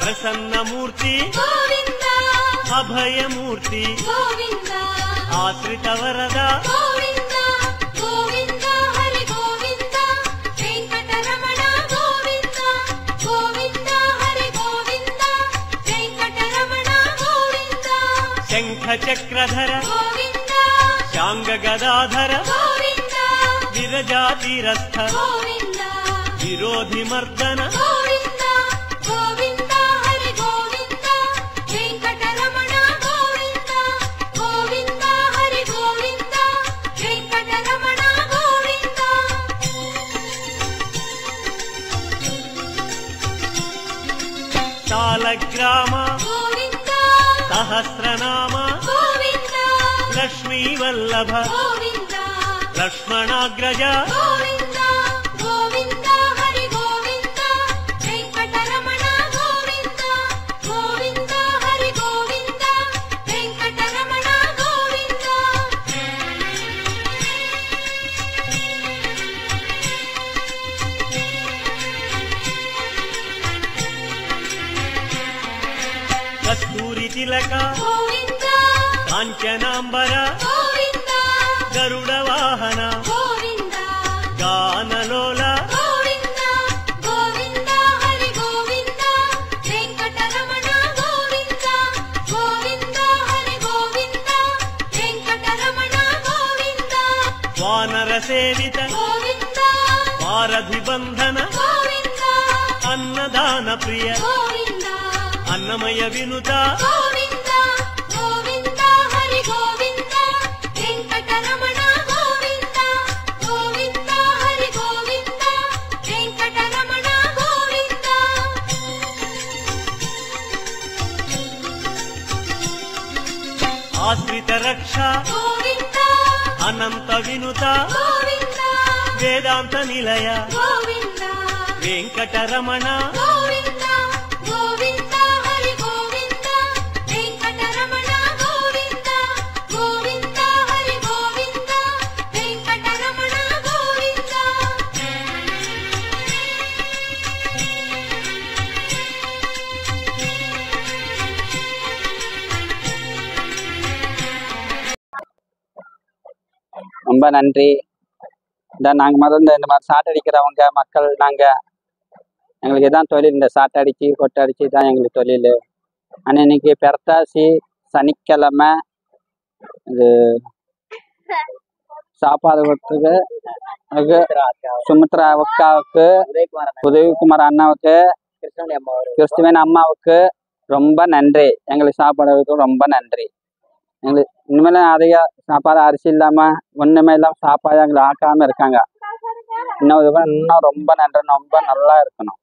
प्रसन्नमूर्ति गोविन्द अभयमूर्ति गोविन्द आश्रितवरद गोविन्द गोविन्द हरि गोविन्द वेंकटरमण गोविन्द गोविन्द हरि गोविन्द वेंकटरमण गोविन्द शंखचक्रधर गोविन्द शांगगदाधर गोविन्द विरजातीरस्थ गोविन्द विरोधिमर्दन गोविन्द गोविन्द हरि गोविन्द वेंकटरमण गोविन्द गोविन्द हरि गोविन्द वेंकटरमण गोविन्द सालग्राम गोविन्द सहस्रनाम गोविन्द लक्ष्मीवल्लभ गोविन्द लक्ष्मणाग्रज गोविन्द गोविन्द हरि गोविन्द वेंकटरमण गोविन्द गोविन्द हरि गोविन्द वेंकटरमण गोविन्द कस्तूरी तिलक गोविन्द कांचनांबर गोविन्द गरुडवाहन गोविन्द गानलोल गोविन्द गोविन्द हरि गोविन्द वेंकटरमण गोविन्द गोविन्द हरि गोविन्द वेंकटरमण गोविन्द वानर सेवित गोविन्द वारधिबंधन गोविन्द अन्नदान प्रिय गोविन्द अन्नमय विनुत गोविन्द गोविन्द हरि गोविन्द वेंकटरमण गोविन्द गोविन्द हरि गोविन्द वेंकटरमण गोविन्द आश्रित रक्षा गोविन्द अनंत विनुत गोविन्द वेदांत निलय गोविन्द वेंकटरमण गोविन्द गोविन्द हरि गोविन्द वेंकटरमण गोविन्द गोविन्द हरि गोविन्द वेंकटरमण गोविन्द ரொம்ப நன்றி. நாங்கள் முதல்ல இந்த மாதிரி சாட்டை அடிக்கிறவங்க மக்கள் நாங்கள் எங்களுக்கு இதான் தொழில். இந்த சாட்டை அடித்து கொட்டை அடித்து தான் எங்களுக்கு தொழில். ஆனால் இன்னைக்கு பெரட்டாசி சனிக்கிழமை இது சாப்பாடு கொடுத்ததுக்கு சுமித்ரா அக்காவுக்கு உதயகுமார் அண்ணாவுக்கு கிறிஸ்துவன் அம்மாவுக்கு ரொம்ப நன்றி. எங்களுக்கு சாப்பாடு ரொம்ப நன்றி. எங்களுக்கு இனிமேலும் அதிக சாப்பாடு அரிசி இல்லாமல் ஒன்றுமே இல்லாமல் சாப்பாடு எங்களை ஆக்காமல் இருக்காங்க. இன்னும் ரொம்ப நன்றி. ரொம்ப நல்லா இருக்கணும்.